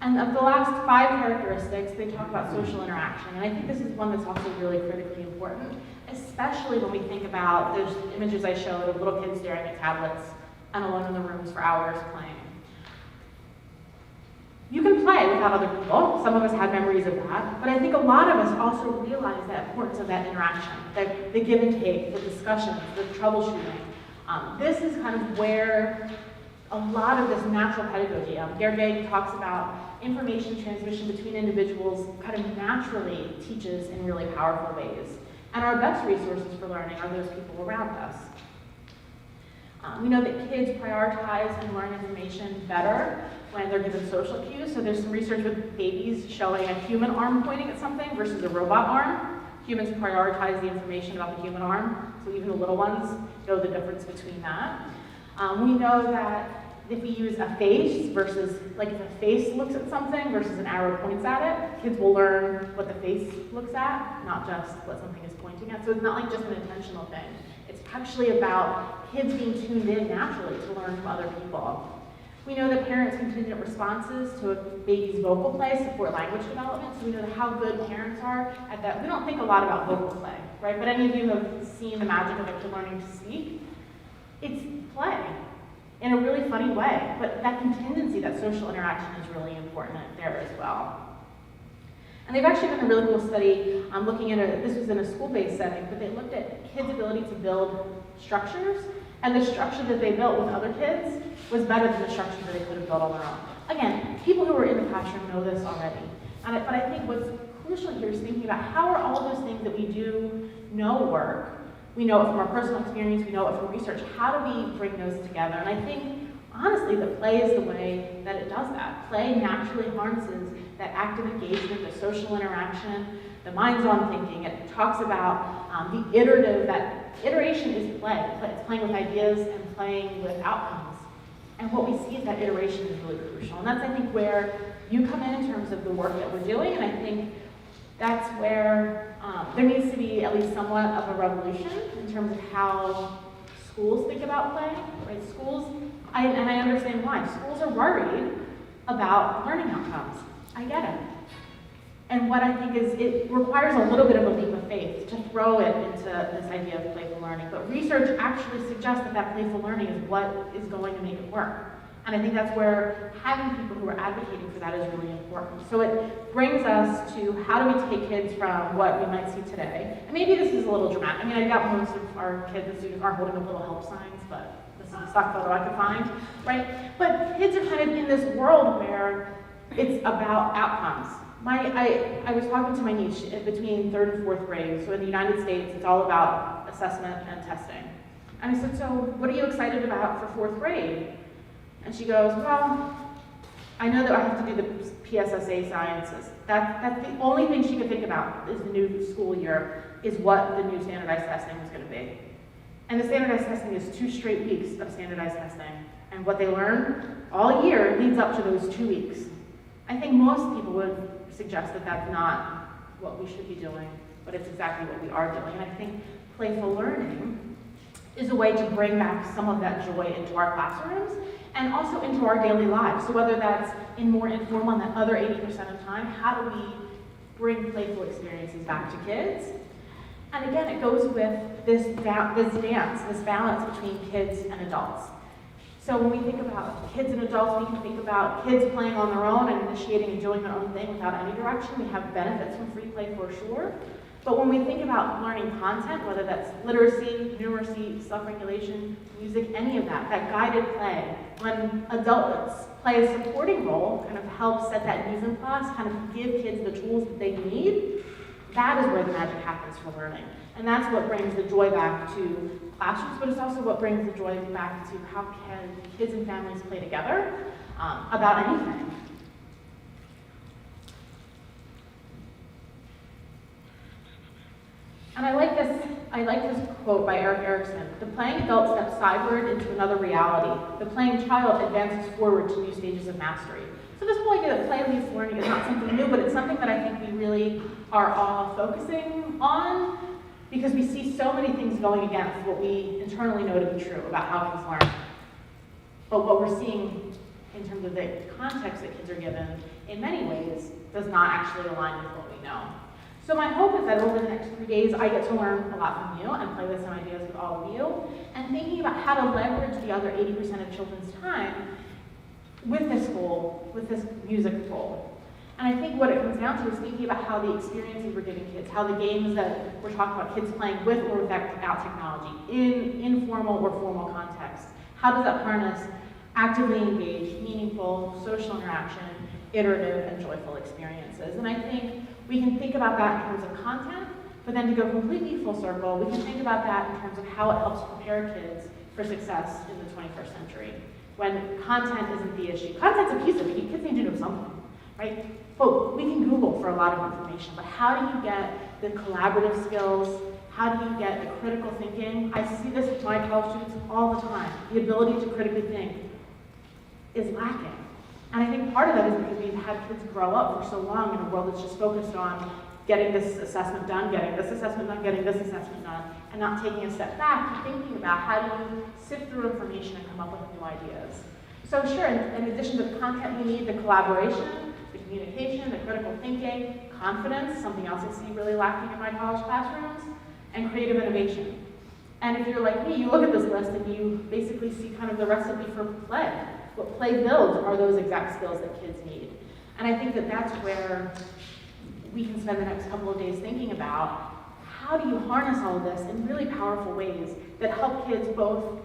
[SPEAKER 1] And of the last 5 characteristics, they talk about social interaction. And I think this is one that's also really critically important, especially when we think about those images I showed of little kids staring at tablets and alone in the rooms for hours playing. You can play without other people. Some of us have memories of that. But I think a lot of us also realize the importance of that interaction, the give and take, the discussions, the troubleshooting. This is kind of where a lot of this natural pedagogy, Gerge talks about information transmission between individuals kind of naturally teaches in really powerful ways. And our best resources for learning are those people around us. We know that kids prioritize and learn information better when they're given social cues. So there's some research with babies showing a human arm pointing at something versus a robot arm. Humans prioritize the information about the human arm, so even the little ones know the difference between that. We know that if we use a face versus, like if a face looks at something versus an arrow points at it, kids will learn what the face looks at, not just what something is pointing at. So it's not like just an intentional thing. It's actually about kids being tuned in naturally to learn from other people. We know that parents' contingent responses to a baby's vocal play support language development, so we know how good parents are at that. We don't think a lot about vocal play, right? But any of you have seen the magic of a kid learning to speak? It's play in a really funny way, but that contingency, that social interaction is really important there as well. And they've actually done a really cool study looking at this was in a school-based setting, but they looked at kids' ability to build structures, and the structure that they built with other kids was better than the structure that they could have built on their own. Again, people who are in the classroom know this already. But I think what's crucial here is thinking about how are all those things that we do know work. We know it from our personal experience, we know it from research. How do we bring those together? And I think, honestly, that play is the way that it does that. Play naturally harnesses that active engagement, the social interaction, the minds-on thinking. It talks about the iterative, that iteration is play. It's playing with ideas and playing with outcomes. And what we see is that iteration is really crucial. And that's, I think, where you come in terms of the work that we're doing. And I think that's where there needs to be at least somewhat of a revolution in terms of how schools think about play. Right? Schools, and I understand why. Schools are worried about learning outcomes. I get it. And what I think is it requires a little bit of a leap of faith to throw it into this idea of playful learning. But research actually suggests that that playful learning is what is going to make it work. And I think that's where having people who are advocating for that is really important. So it brings us to how do we take kids from what we might see today. And maybe this is a little dramatic. I mean, I got most of our kids and students are holding up little help signs, but this is a stock photo I could find, right? But kids are kind of in this world where it's about outcomes. I was talking to my niece between 3rd and 4th grade. So in the United States, it's all about assessment and testing. And I said, so what are you excited about for 4th grade? And she goes, well, I know that I have to do the PSSA sciences. That's the only thing she could think about is the new school year, is what the new standardized testing was going to be. And the standardized testing is 2 straight weeks of standardized testing. And what they learn all year leads up to those 2 weeks. I think most people would suggest that that's not what we should be doing, but it's exactly what we are doing. And I think playful learning is a way to bring back some of that joy into our classrooms and also into our daily lives. So whether that's in more informal and that other 80% of time, how do we bring playful experiences back to kids? And again, it goes with this balance between kids and adults. So when we think about kids and adults, we can think about kids playing on their own and initiating and doing their own thing without any direction. We have benefits from free play for sure. But when we think about learning content, whether that's literacy, numeracy, self-regulation, music, any of that, that guided play, when adults play a supporting role, kind of help set that mise en place, kind of give kids the tools that they need, that is where the magic happens for learning. And that's what brings the joy back to classrooms, but it's also what brings the joy back to how can kids and families play together about anything. And I like this quote by Eric Erickson. The playing adult steps sideward into another reality. The playing child advances forward to new stages of mastery. So this whole idea that play leads to learning is not something new, but it's something that I think we really are all focusing on because we see so many things going against what we internally know to be true about how kids learn. But what we're seeing in terms of the context that kids are given, in many ways, does not actually align with what we know. So my hope is that over the next 3 days, I get to learn a lot from you and play with some ideas with all of you, and thinking about how to leverage the other 80% of children's time with this goal, with this music goal. And I think what it comes down to is thinking about how the experiences we're giving kids, how the games that we're talking about kids playing with or without technology, in informal or formal contexts, how does that harness actively engaged, meaningful, social interaction, iterative, and joyful experiences. And I think we can think about that in terms of content, but then to go completely full circle, we can think about that in terms of how it helps prepare kids for success in the 21st century, when content isn't the issue. Content's a piece of it. Kids need to know something, right? But we can Google for a lot of information, but how do you get the collaborative skills? How do you get the critical thinking? I see this with my college students all the time. The ability to critically think is lacking. And I think part of that is because we've had kids grow up for so long in a world that's just focused on getting this assessment done, getting this assessment done, getting this assessment done, and not taking a step back and thinking about how do you sift through information and come up with new ideas. So sure, in addition to the content, we need the collaboration, the communication, the critical thinking, confidence, something else I see really lacking in my college classrooms, and creative innovation. And if you're like me, you look at this list and you basically see kind of the recipe for play. What play builds are those exact skills that kids need. And I think that that's where we can spend the next couple of days thinking about how do you harness all of this in really powerful ways that help kids both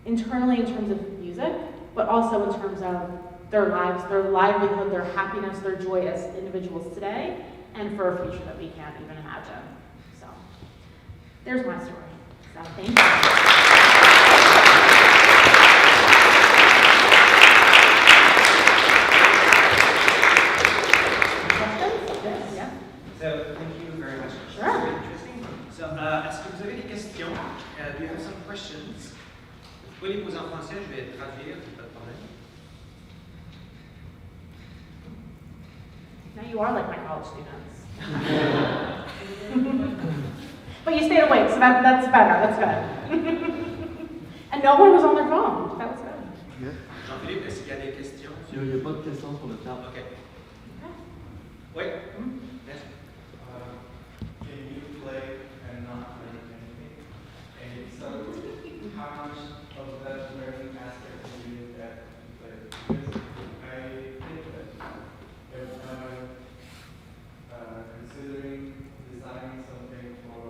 [SPEAKER 1] internally in terms of music, but also in terms of their lives, their livelihood, their happiness, their joy as individuals today, and for a future that we can't even imagine. So there's my story. So thank you.
[SPEAKER 3] So, thank you very much.
[SPEAKER 1] Sure.
[SPEAKER 3] Very interesting. So, est-ce que vous avez des questions? Do you have some questions? Vous pouvez les poser en français, je vais traduire, pas de problème.
[SPEAKER 1] Now you are like my college students. But you stayed awake, so that's better, that's good. And no one was on their phone, that was good.
[SPEAKER 4] Yeah.
[SPEAKER 3] Jean-Philippe, est-ce qu'il y a des questions?
[SPEAKER 4] Il n'y a pas de questions sur le chat.
[SPEAKER 3] Ok. Oui? Yes.
[SPEAKER 5] Can you play and not learn anything? And if so, how much of that learning aspect do you get to play? Because I think that if considering designing something for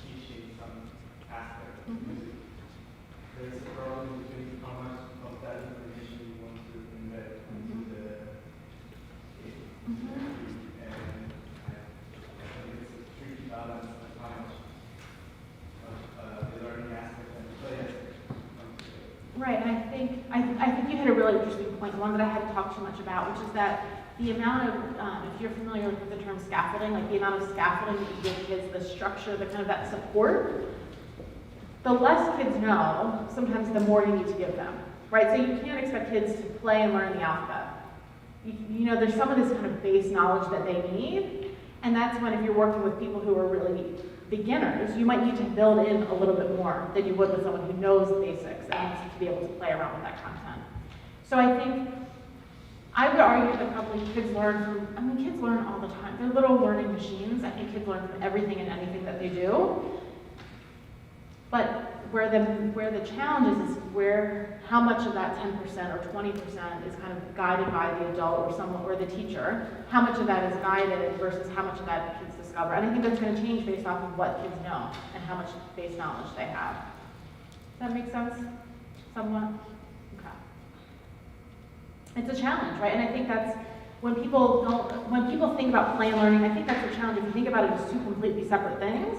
[SPEAKER 5] teaching some aspect of music, there's a problem between how much of that information you want to embed into the game. And I think it's a tricky balance of how much of the learning aspect and the play aspect comes together.
[SPEAKER 1] Right, and I think you hit a really interesting point, one that I hadn't talked too much about, which is that the amount of, if you're familiar with the term scaffolding, like the amount of scaffolding that you give kids, the structure, the kind of that support, the less kids know, sometimes the more you need to give them, right? So you can't expect kids to play and learn the alphabet. You know, there's some of this kind of base knowledge that they need, and that's when if you're working with people who are really beginners, you might need to build in a little bit more than you would with someone who knows the basics and needs to be able to play around with that content. So I think, I would argue that probably kids learn from, kids learn all the time. They're little learning machines. I think kids learn from everything and anything that they do. But where the challenge is how much of that 10% or 20% is kind of guided by the adult or the teacher, how much of that is guided versus how much of that kids discover. And I think that's going to change based off of what kids know and how much base knowledge they have. Does that make sense? Somewhat? Okay. It's a challenge, right? And I think that's when people think about play and learning, I think that's a challenge. If you think about it as two completely separate things,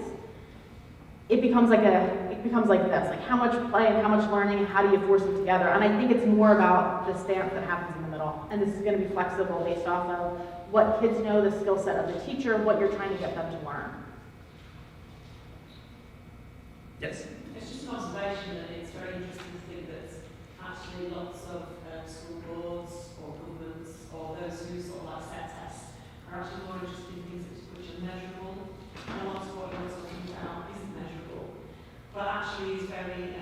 [SPEAKER 1] it becomes like it becomes like this, like how much play and how much learning and how do you force them together? And I think it's more about this dance that happens in the middle. And this is going to be flexible based off of what kids know, the skill set of the teacher, what you're trying to get them to learn.
[SPEAKER 3] Yes?
[SPEAKER 4] It's just an observation that it's very interesting to think that actually lots of school boards or governments or those who sort of like set tests are actually more interested in things which are measurable, and lots of what you're talking about isn't measurable, but actually is very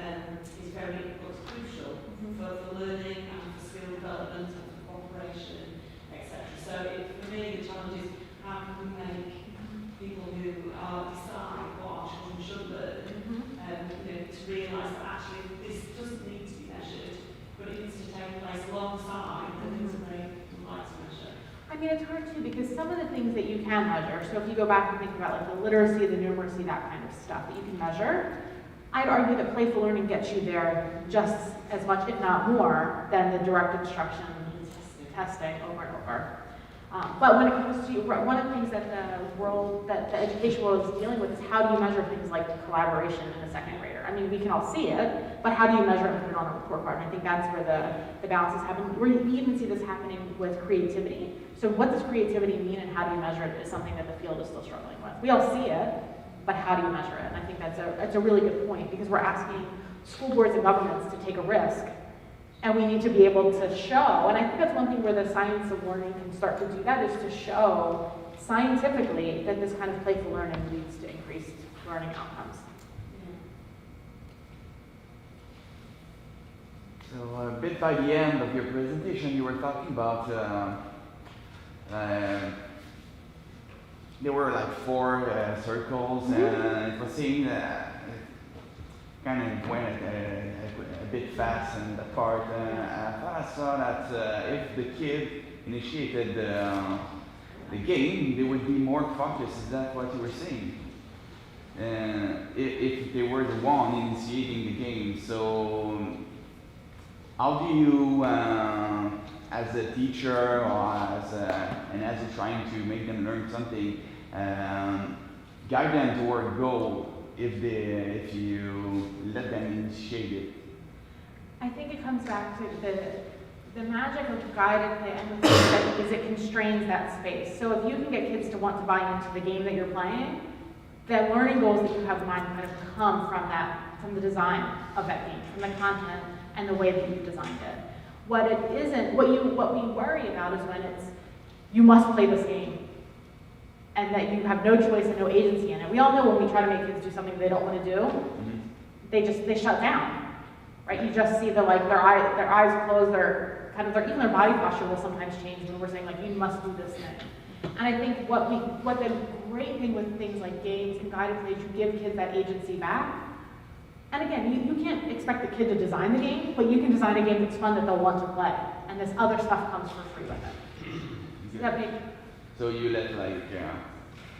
[SPEAKER 4] what's crucial for learning and for skill development and for cooperation, etc. So for me the challenge is how can we make people who decide what our children should learn to realise that actually this doesn't need to be measured, but it needs to take place alongside the things that they would like to measure.
[SPEAKER 1] I mean, it's hard too because some of the things that you can measure, so if you go back and think about like the literacy, the numeracy, that kind of stuff that you can measure, I'd argue that playful learning gets you there just as much, if not more, than the direct instruction testing over and over. But when it comes to, one of the things that the education world is dealing with is how do you measure things like collaboration in a second grader? I mean, we can all see it, but how do you measure it and put it on a report card? And I think that's where the balance is happening. We even see this happening with creativity. So what does creativity mean and how do you measure it is something that the field is still struggling with. We all see it, but how do you measure it? And I think that's a really good point because we're asking school boards and governments to take a risk. And we need to be able to show, and I think that's one thing where the science of learning can start to do that, is to show scientifically that this kind of playful learning leads to increased learning outcomes.
[SPEAKER 6] So a bit by the end of your presentation, you were talking about there were like 4 circles, and it was saying kind of went a bit fast in that part. I saw that if the kid initiated the game, they would be more focused. Is that what you were saying? If they were the one initiating the game. So how do you, as a teacher or as you're trying to make them learn something, guide them toward a goal if you let them initiate it?
[SPEAKER 1] I think it comes back to the magic of guided play and the thing that is it constrains that space. So if you can get kids to want to buy into the game that you're playing, the learning goals that you have in mind kind of come from the design of that game, from the content and the way that you've designed it. What we worry about is when it's you must play this game and that you have no choice and no agency in it. We all know when we try to make kids do something they don't want to do, they shut down, right? You just see their eyes close, even their body posture will sometimes change when we're saying like you must do this thing. And I think what the great thing with things like games and guided play is you give kids that agency back. And again, you can't expect the kid to design the game, but you can design a game that's fun that they'll want to play, and this other stuff comes for free with it.
[SPEAKER 6] So you let like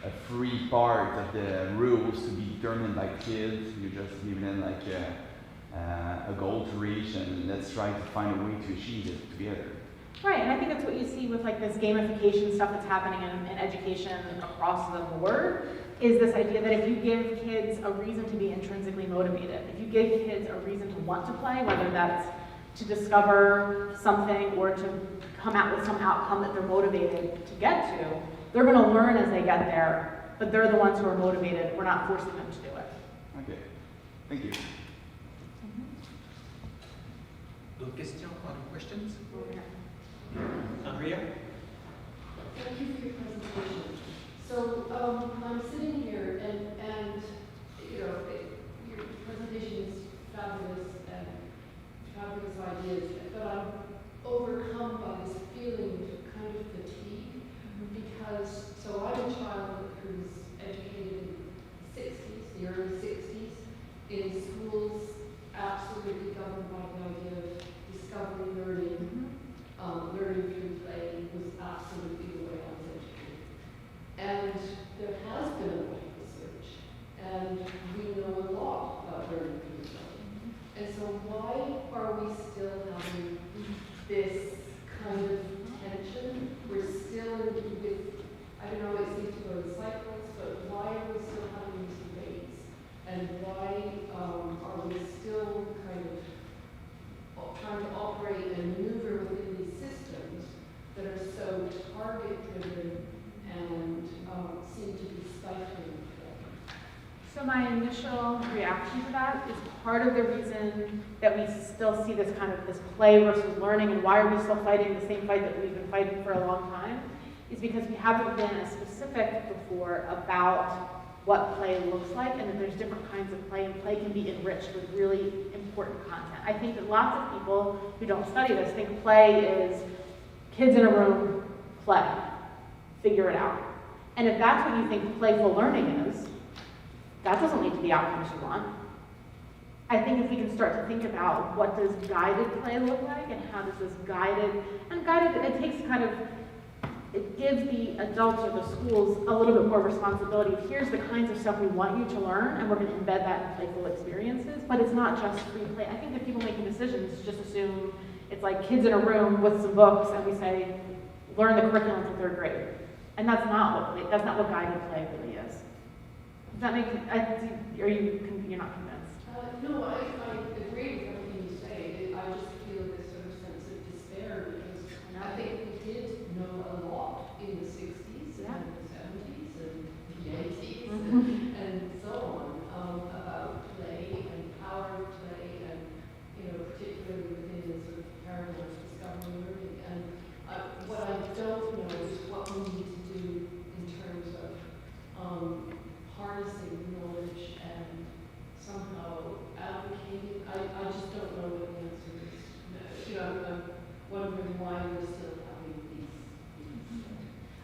[SPEAKER 6] a free part of the rules to be determined by kids. You just give them like a goal to reach, and let's try to find a way to achieve it together.
[SPEAKER 1] Right, and I think that's what you see with like this gamification stuff that's happening in education across the board, is this idea that if you give kids a reason to be intrinsically motivated, if you give kids a reason to want to play, whether that's to discover something or to come out with some outcome that they're motivated to get to, they're going to learn as they get there, but they're the ones who are motivated. We're not forcing them to do it.
[SPEAKER 6] Okay, thank you.
[SPEAKER 3] D'autres questions? Other questions? Andrea?
[SPEAKER 7] Thank you for your presentation. So I'm sitting here and your presentation is fabulous and fabulous ideas, but I'm overcome by this feeling of kind of fatigue because, so I'm a child who's educated in the 60s, the early 60s, in schools absolutely governed by the idea of discovery learning. Learning through play was absolutely the way I was educated.
[SPEAKER 1] So my initial reaction to that is part of the reason that we still see this kind of this play versus learning, and why are we still fighting the same fight that we've been fighting for a long time, is because we haven't been as specific before about what play looks like, and that there's different kinds of play, and play can be enriched with really important content. I think that lots of people who don't study this think play is kids in a room, play, figure it out. And if that's what you think playful learning is, that doesn't lead to the outcomes you want. I think if we can start to think about what does guided play look like, and how does this guided, it takes kind of, it gives the adults or the schools a little bit more responsibility. Here's the kinds of stuff we want you to learn, and we're going to embed that in playful experiences, but it's not just free play. I think that people making decisions just assume it's like kids in a room with some books, and we say, learn the curriculum for 3rd grade. And that's not what guided play really is. Does that make, you're not convinced?
[SPEAKER 7] No, I agree with everything you say. I just feel this sort of sense of despair because I think we did know a lot in the 60s and the 70s and the 80s and so on about play and power of play and, particularly within the sort of paradigm of discovery learning. And what I don't know is what we need to do in terms of harnessing knowledge and somehow advocating. I just don't know what the answer is. I'm wondering why we're still having these.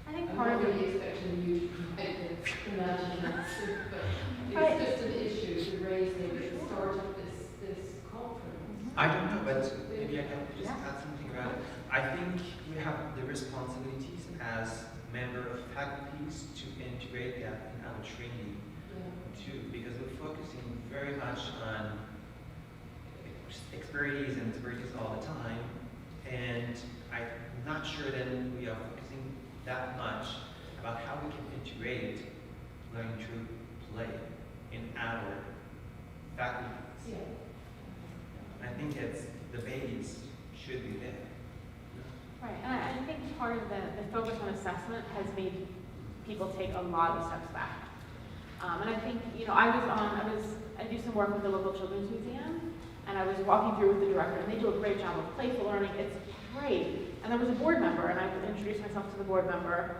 [SPEAKER 1] I think
[SPEAKER 7] I'm
[SPEAKER 1] part
[SPEAKER 7] not
[SPEAKER 1] of it
[SPEAKER 7] really expecting you to imagine an answer, but it's just an issue to raise maybe at the start of this conference.
[SPEAKER 3] I don't know, but maybe I can just add something about it. I think we have the responsibilities as member of faculties to integrate that in our training too, because we're focusing very much on expertise all the time, and I'm not sure that we are focusing that much about how we can integrate learning through play in our faculties. I think it's the babies should be there.
[SPEAKER 1] Right, and I think part of the focus on assessment has made people take a lot of steps back. And I think, I do some work with the local children's museum, and I was walking through with the director, and they do a great job of playful learning. It's great. And there was a board member, and I introduced myself to the board member,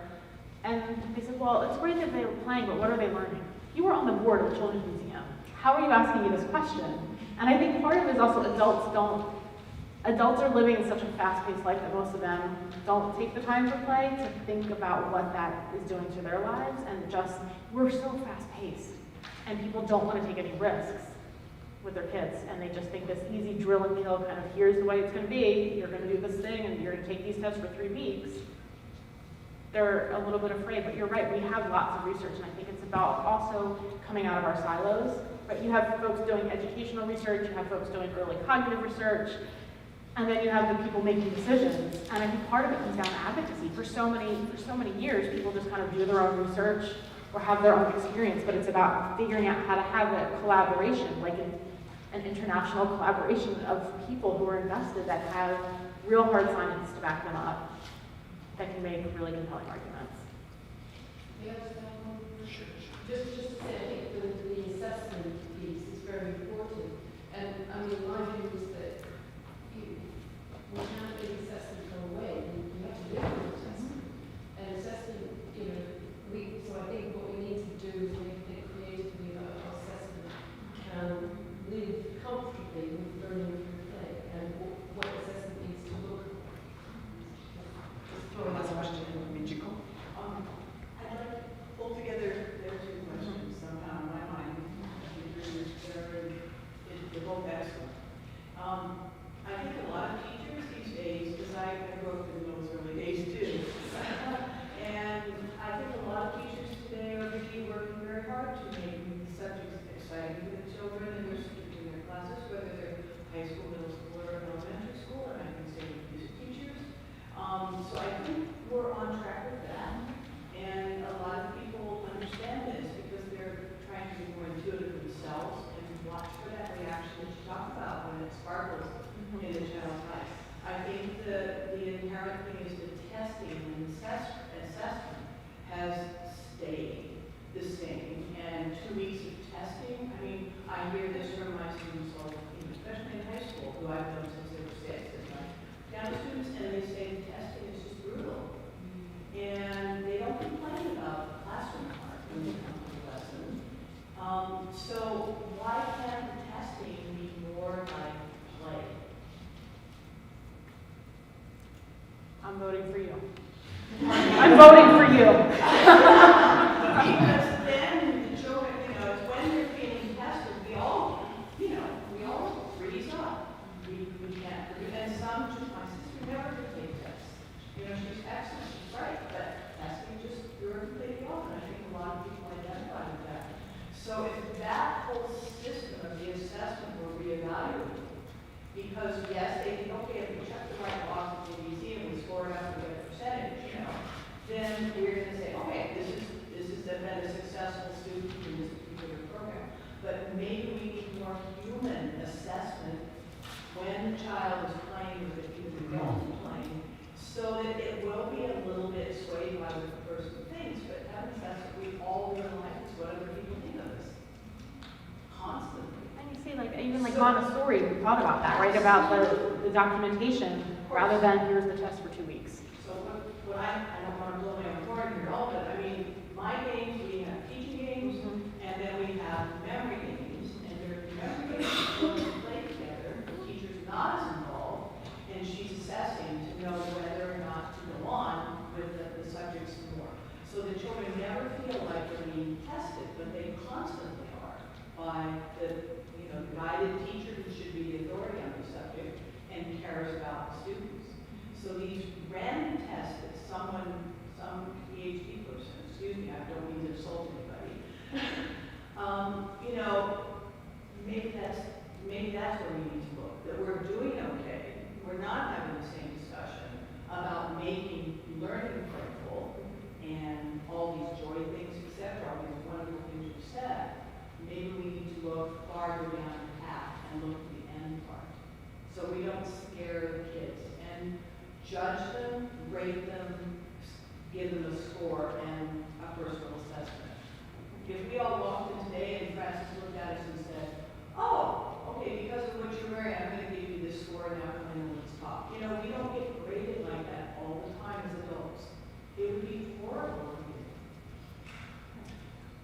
[SPEAKER 1] and they said, well, it's great that they were playing, but what are they learning? You were on the board of the children's museum. How are you asking me this question? And I think part of it is also adults are living in such a fast-paced life that most of them don't take the time to play to think about what that is doing to their lives, and we're so fast-paced, and people don't want to take any risks with their kids, and they just think this easy drill and kill kind of, here's the way it's going to be, you're going to do this thing, and you're going to take these tests for 3 weeks. They're a little bit afraid, but you're right, we have lots of research, and I think it's about also coming out of our silos. But you have folks doing educational research, you have folks doing early cognitive research, and then you have the people making decisions. And I think part of it comes down to advocacy. For so many years, people just kind of do their own research or have their own experience, but it's about figuring out how to have a collaboration, like an international collaboration of people who are invested that have real hard science to back them up, that can make really compelling arguments.
[SPEAKER 7] Just to say, I think the assessment piece is very important. And I mean, my view is that we can't make assessment go away. We have to live with assessment. And assessment, so I think what we need to do is maybe think creatively about how assessment can live comfortably with learning through play and what assessment needs to look like.
[SPEAKER 3] Last question, Minjiko?
[SPEAKER 1] you.
[SPEAKER 8] Because then the children, it's when they're feeling tested, we all freeze up. We can't, and some, just my sister never could take tests. She's excellent, she's right, but testing just threw her completely off, and I think a lot of people identify with that. So if that whole system of the assessment were reevaluated, because yes, they think, okay, if we check the right box at ABC and we score enough to get a percentage, then we're going to say, okay, this has been a successful student in this particular program. But maybe we need more human assessment when the child is playing with it, even the adult is playing, so that it will be a little bit swayed by what the person thinks, but that's what we all realize, what other people think of us. Constantly.
[SPEAKER 1] And you see, even Montessori, we thought about that, right? About the documentation, rather than here's the test for 2 weeks.
[SPEAKER 8] So what I don't want to blow my own horn here at all, but my games, we have teaching games, and then we have memory games, and their memory games children play together, the teacher's not as involved, and she's assessing to know whether or not to go on with the subjects more. So the children never feel like they're being tested, but they constantly are by the guided teacher who should be the authority on the subject and cares about the students. So these random tests that some PhD person, excuse me, I don't mean to insult anybody, maybe that's where we need to look, that we're doing okay, we're not having the same discussion about making learning playful and all these joy things, etc., all these wonderful things you said. Maybe we need to look farther down the path and look at the end part, so we don't scare the kids and judge them, rate them, give them a score and a personal assessment. If we all walked in today and Francis looked at us and said, oh, okay, because of what you're wearing, I'm going to give you this score and now come in and let's talk. We don't get graded like that all the time as adults. It would be horrible.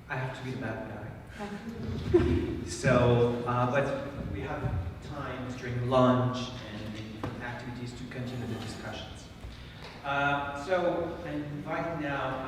[SPEAKER 3] I have to be the bad guy. So, but we have times during lunch and different activities to continue the discussions. So I'm inviting now